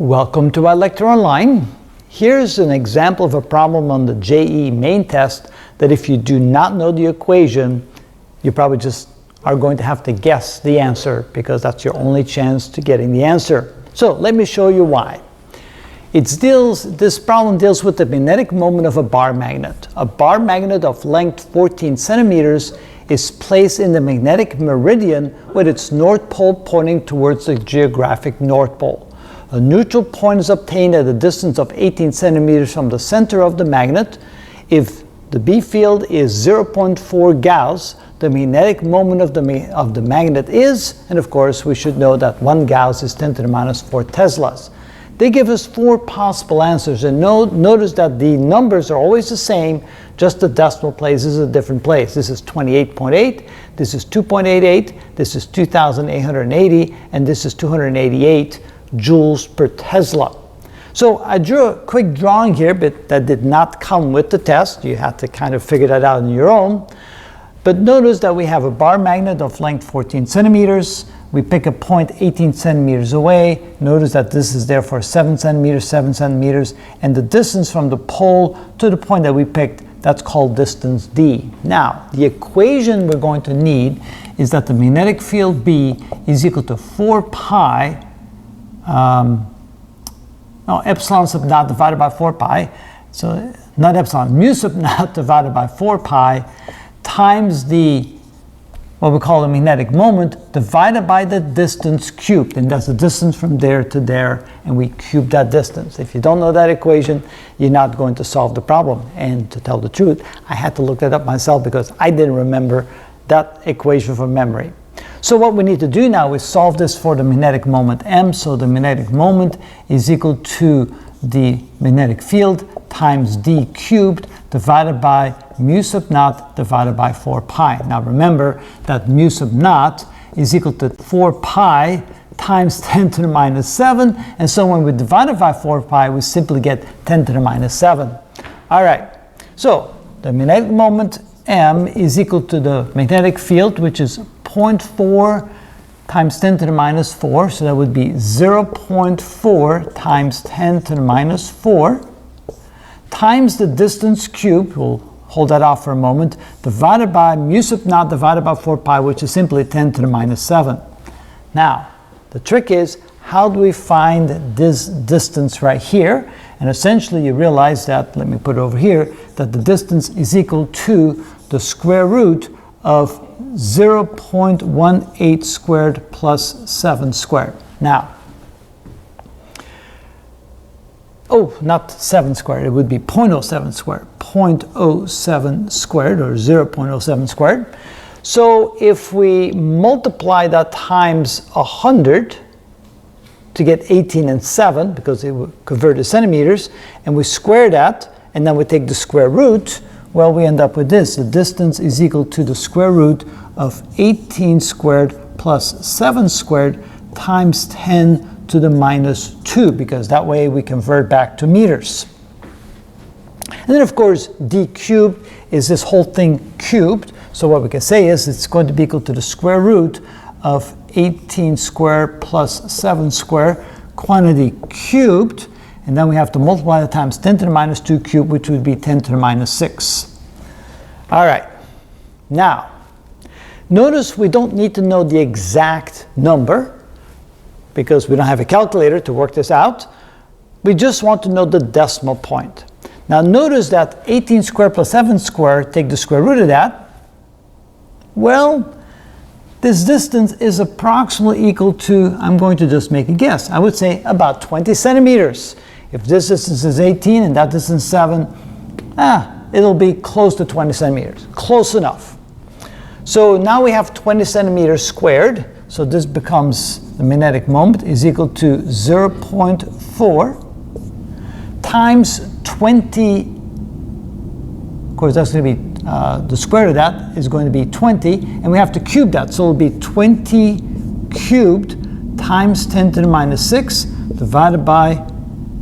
Welcome to our lecture online. Here's an example of a problem on the JEE main test that if you do not know the equation, you probably just are going to have to guess the answer because that's your only chance to getting the answer. So let me show you why. This problem deals with the magnetic moment of a bar magnet. A bar magnet of length 14 centimeters is placed in the magnetic meridian with its north pole pointing towards the geographic north pole. A neutral point is obtained at a distance of 18 centimeters from the center of the magnet. If the B field is 0.4 Gauss, the magnetic moment of the magnet is, and of course we should know that 1 Gauss is 10 to the minus 4 Teslas. They give us 4 possible answers, and notice that the numbers are always the same, just the decimal place is a different place. This is 28.8, this is 2.88, this is 2,880, and this is 288 joules per Tesla. So I drew a quick drawing here, but that did not come with the test. You had to kind of figure that out on your own. But notice that we have a bar magnet of length 14 centimeters. We pick a point 18 centimeters away. Notice that this is therefore 7 centimeters, and the distance from the pole to the point that we picked, that's called distance D. Now, the equation we're going to need is that the magnetic field B is equal to 4 pi epsilon sub naught divided by 4 pi, so not epsilon, mu sub naught divided by 4 pi times what we call the magnetic moment divided by the distance cubed, and that's the distance from there to there, and we cube that distance. If you don't know that equation, you're not going to solve the problem. And to tell the truth, I had to look that up myself because I didn't remember that equation from memory. So what we need to do now is solve this for the magnetic moment m. So the magnetic moment is equal to the magnetic field times d cubed divided by mu sub naught divided by 4 pi. Now remember that mu sub naught is equal to 4 pi times 10 to the minus 7. And so when we divide it by 4 pi, we simply get 10 to the minus 7. All right, so the magnetic moment m is equal to the magnetic field, which is 0.4 times 10 to the minus 4, so that would be 0.4 times 10 to the minus 4, times the distance cubed, we'll hold that off for a moment, divided by mu sub naught divided by 4 pi, which is simply 10 to the minus 7. Now, the trick is, how do we find this distance right here? And essentially you realize that, let me put it over here, that the distance is equal to the square root of 0.18 squared plus 7 squared. Now, not 7 squared, it would be 0.07 squared. 0.07 squared, or 0.07 squared. So if we multiply that times 100 to get 18 and 7, because it would convert to centimeters, and we square that, and then we take the square root, well, we end up with this. The distance is equal to the square root of 18 squared plus 7 squared times 10 to the minus 2, because that way we convert back to meters. And then, of course, d cubed is this whole thing cubed. So what we can say is it's going to be equal to the square root of 18 squared plus 7 squared, quantity cubed. And then we have to multiply that times 10 to the minus 2 cubed, which would be 10 to the minus 6. All right. Now, notice we don't need to know the exact number because we don't have a calculator to work this out. We just want to know the decimal point. Now, notice that 18 squared plus 7 squared, take the square root of that. Well, this distance is approximately equal to, I'm going to just make a guess, I would say about 20 centimeters. If this distance is 18 and that distance is 7, it'll be close to 20 centimeters. Close enough. So now we have 20 centimeters squared. So this becomes the magnetic moment is equal to 0.4 times 20. Of course, that's going to be the square of that is going to be 20, and we have to cube that. So it'll be 20 cubed times 10 to the minus 6 divided by,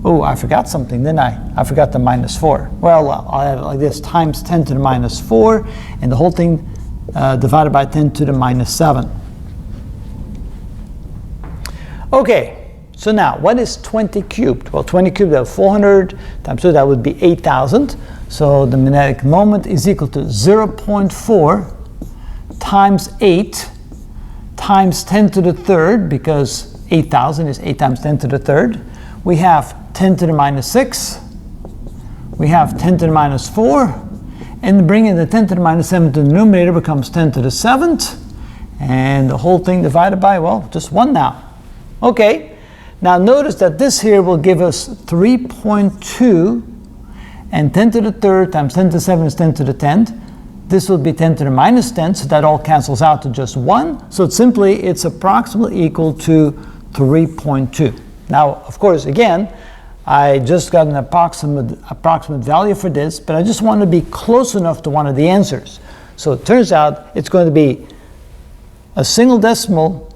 I forgot something, didn't I? I forgot the minus 4. Well, I'll add it like this, times 10 to the minus 4, and the whole thing divided by 10 to the minus 7. Okay, So now, what is 20 cubed? Well, 20 cubed, that 400 times 2, that would be 8,000. So the magnetic moment is equal to 0.4 times 8 times 10 to the third, because 8,000 is 8 times 10 to the third. We have 10 to the minus 6. We have 10 to the minus 4. And bringing the 10 to the minus 7 to the numerator becomes 10 to the 7th. And the whole thing divided by, well, just 1 now. Okay. Now notice that this here will give us 3.2, and 10 to the third times 10 to the 7 is 10 to the 10th. This will be 10 to the minus 10, so that all cancels out to just 1. So it's approximately equal to 3.2. Now, of course, again, I just got an approximate value for this, but I just want to be close enough to one of the answers. So it turns out it's going to be a single decimal,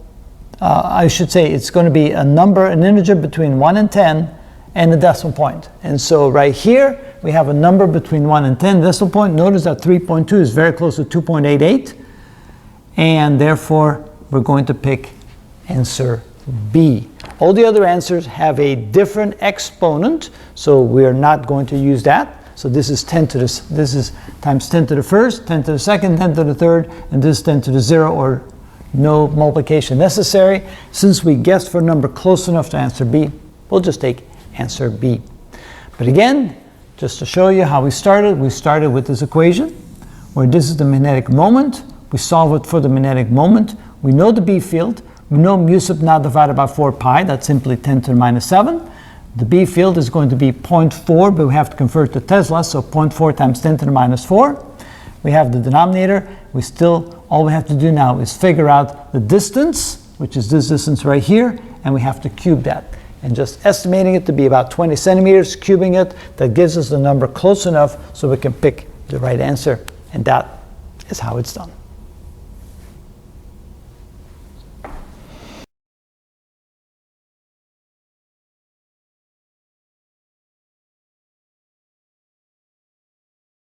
I should say it's going to be a number, an integer between 1 and 10, and a decimal point. And so right here, we have a number between 1 and 10 decimal point. Notice that 3.2 is very close to 2.88, and therefore we're going to pick answer B. All the other answers have a different exponent, so we're not going to use that. So this is 10 to this is times 10 to the first, 10 to the second, 10 to the third, and this is 10 to the 0, or no multiplication necessary. Since we guessed for a number close enough to answer B, we'll just take answer B. But again, just to show you how we started with this equation, where this is the magnetic moment. We solve it for the magnetic moment. We know the B field. We know mu sub naught divided by 4 pi. That's simply 10 to the minus 7. The B field is going to be 0.4, but we have to convert to Tesla, so 0.4 times 10 to the minus 4. We have the denominator. All we have to do now is figure out the distance, which is this distance right here, and we have to cube that. And just estimating it to be about 20 centimeters, cubing it, that gives us the number close enough so we can pick the right answer. And that is how it's done.